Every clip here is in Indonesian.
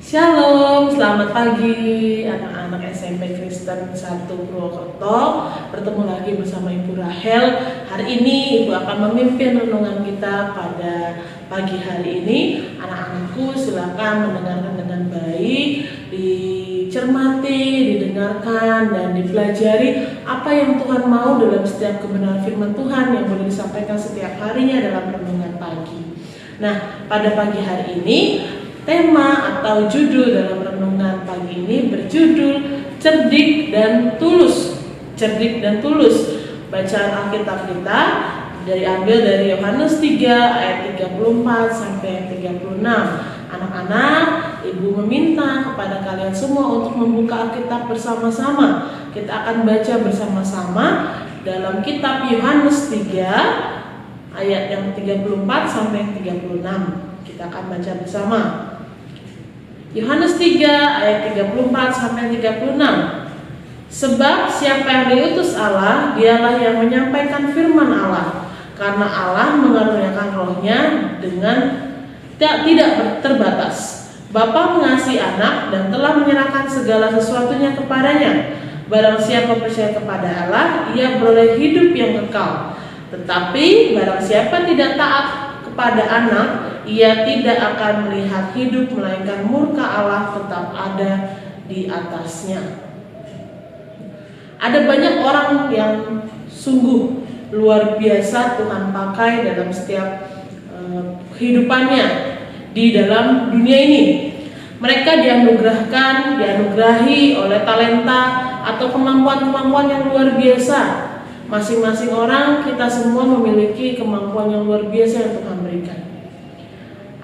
Shalom, selamat pagi anak-anak SMP Kristen 1 Purwokerto. Bertemu lagi bersama Ibu Rahel. Hari ini Ibu akan memimpin renungan kita pada pagi hari ini. Anak-anakku silakan mendengarkan dengan baik, dicermati, didengarkan, dan dipelajari apa yang Tuhan mau dalam setiap kebenaran firman Tuhan yang boleh disampaikan setiap harinya dalam renungan pagi. Nah, pada pagi hari ini tema atau judul dalam renungan pagi ini berjudul Cerdik dan Tulus. Cerdik dan Tulus. Bacaan Alkitab kita diambil dari Yohanes 3 ayat 34 sampai 36. Anak-anak, Ibu meminta kepada kalian semua untuk membuka Alkitab bersama-sama. Kita akan baca bersama-sama dalam kitab Yohanes 3 ayat yang 34 sampai 36. Kita akan baca bersama. Yohanes 3 ayat 34 sampai 36. Sebab siapa yang diutus Allah, dialah yang menyampaikan firman Allah. Karena Allah mengaruniakan rohnya dengan tidak terbatas. Bapa mengasihi anak dan telah menyerahkan segala sesuatunya kepadanya. Barang siapa percaya kepada Allah, ia beroleh hidup yang kekal. Tetapi barang siapa tidak taat kepada anak, ia tidak akan melihat hidup, melainkan murka Allah tetap ada di atasnya. Ada banyak orang yang sungguh luar biasa Tuhan pakai dalam setiap kehidupannya di dalam dunia ini. Mereka dianugerahi oleh talenta atau kemampuan-kemampuan yang luar biasa. Masing-masing orang, kita semua memiliki kemampuan yang luar biasa yang Tuhan berikan.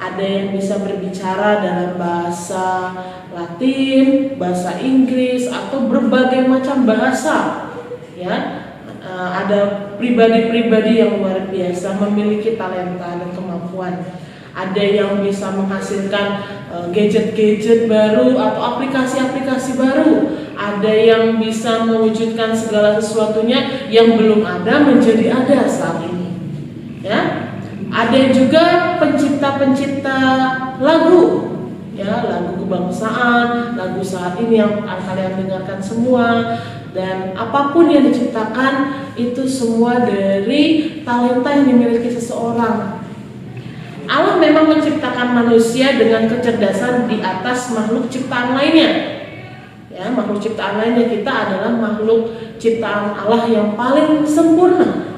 Ada yang bisa berbicara dalam bahasa Latin, bahasa Inggris, atau berbagai macam bahasa. Ya, ada pribadi-pribadi yang luar biasa memiliki talenta dan kemampuan. Ada yang bisa menghasilkan gadget-gadget baru atau aplikasi-aplikasi baru. Ada yang bisa mewujudkan segala sesuatunya yang belum ada menjadi ada saat ini. Ya. Ada juga pencipta-pencipta lagu, ya, lagu kebangsaan, lagu saat ini yang kalian dengarkan semua, dan apapun yang diciptakan itu semua dari talenta yang dimiliki seseorang. Allah memang menciptakan manusia dengan kecerdasan di atas makhluk ciptaan lainnya. Ya, makhluk ciptaan lainnya kita adalah makhluk ciptaan Allah yang paling sempurna.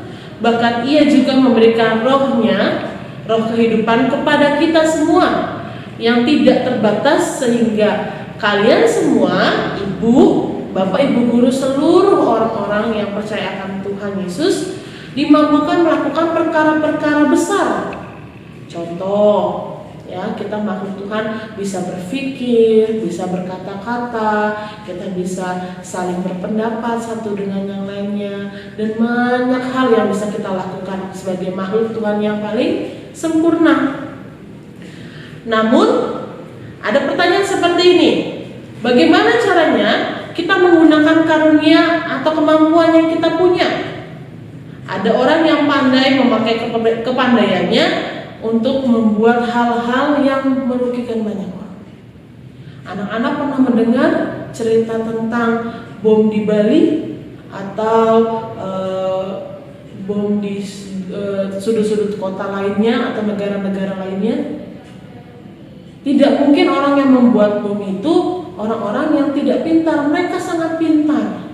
Bahkan ia juga memberikan rohnya, roh kehidupan kepada kita semua yang tidak terbatas, sehingga kalian semua, ibu, bapak, ibu guru, seluruh orang-orang yang percaya akan Tuhan Yesus dimampukan melakukan perkara-perkara besar. Contoh, ya, kita makhluk Tuhan bisa berpikir, bisa berkata-kata, kita bisa saling berpendapat satu dengan yang lainnya, dan banyak hal yang bisa kita lakukan sebagai makhluk Tuhan yang paling sempurna. Namun, ada pertanyaan seperti ini. Bagaimana caranya kita menggunakan karunia atau kemampuan yang kita punya? Ada orang yang pandai memakai kepandaiannya untuk membuat hal-hal yang merugikan banyak orang. Anak-anak pernah mendengar cerita tentang bom di Bali atau bom di sudut-sudut kota lainnya atau negara-negara lainnya? Tidak mungkin orang yang membuat bom itu orang-orang yang tidak pintar. Mereka sangat pintar,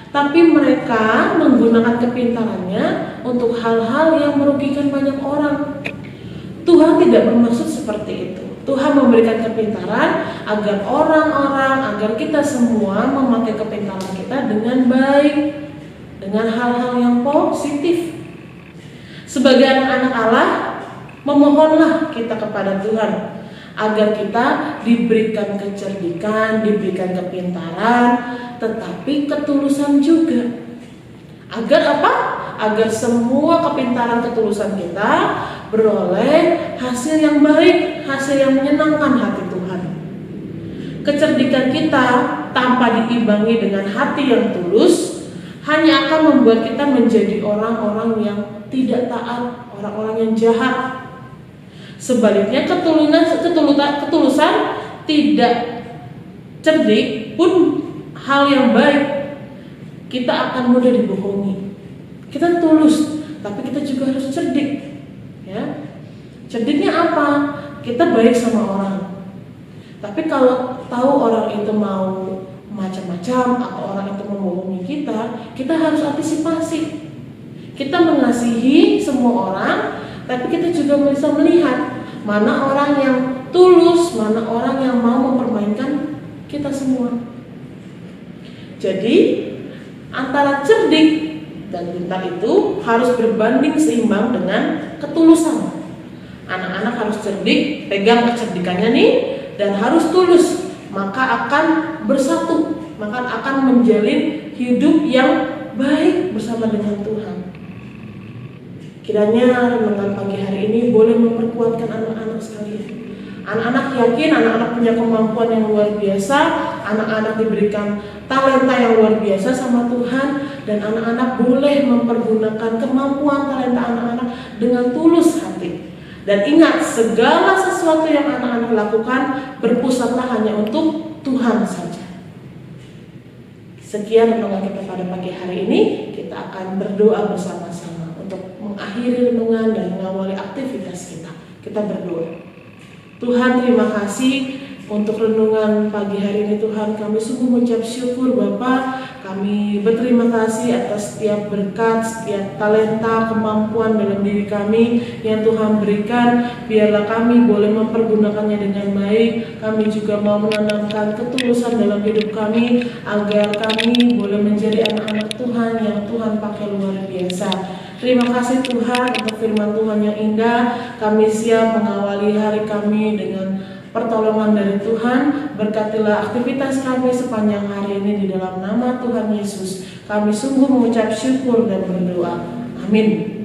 tapi mereka menggunakan kepintarannya untuk hal-hal yang merugikan banyak orang. Tuhan tidak bermaksud seperti itu. Tuhan memberikan kepintaran agar orang-orang, agar kita semua memakai kepintaran kita dengan baik, dengan hal-hal yang positif. Sebagai anak-anak Allah, memohonlah kita kepada Tuhan agar kita diberikan kecerdikan, diberikan kepintaran, tetapi ketulusan juga. Agar apa? Agar semua kepintaran ketulusan kita beroleh hasil yang baik, hasil yang menyenangkan hati Tuhan. Kecerdikan kita tanpa diimbangi dengan hati yang tulus hanya akan membuat kita menjadi orang-orang yang tidak taat, orang-orang yang jahat. Sebaliknya ketulusan tidak cerdik pun hal yang baik. Kita akan mudah dibohongi. Kita tulus, tapi kita juga harus cerdik. Ya. Cerdiknya apa? Kita baik sama orang. Tapi kalau tahu orang itu mau macam-macam atau orang itu membohongi kita harus antisipasi. Kita mengasihi semua orang, tapi kita juga bisa melihat mana orang yang tulus, mana orang yang mau mempermainkan kita semua. Jadi antara cerdik dan pintar itu harus berbanding seimbang dengan ketulusan. Anak-anak harus cerdik, pegang kecerdikannya nih, dan harus tulus, maka akan bersatu, maka akan menjalin hidup yang baik bersama dengan Tuhan. Kiranya renungan pagi hari ini boleh memperkuatkan anak-anak sekalian. Anak-anak yakin, anak-anak punya kemampuan yang luar biasa, anak-anak diberikan talenta yang luar biasa sama Tuhan, dan anak-anak boleh mempergunakan kemampuan talenta anak-anak dengan tulus hati. Dan ingat, segala sesuatu yang anak-anak lakukan berpusatlah hanya untuk Tuhan saja. Sekian renungan kita pada pagi hari ini. Kita akan berdoa bersama-sama untuk mengakhiri renungan dan mengawali aktivitas kita. Kita berdoa. Tuhan, terima kasih untuk renungan pagi hari ini. Tuhan, kami sungguh mengucap syukur Bapa. Kami berterima kasih atas setiap berkat, setiap talenta, kemampuan dalam diri kami yang Tuhan berikan. Biarlah kami boleh mempergunakannya dengan baik. Kami juga mau menanamkan ketulusan dalam hidup kami, agar kami boleh menjadi anak-anak Tuhan yang Tuhan pakai luar biasa. Terima kasih Tuhan untuk firman Tuhan yang indah. Kami siap mengawali hari kami dengan pertolongan dari Tuhan. Berkatilah aktivitas kami sepanjang hari ini di dalam nama Tuhan Yesus. Kami sungguh mengucap syukur dan berdoa. Amin.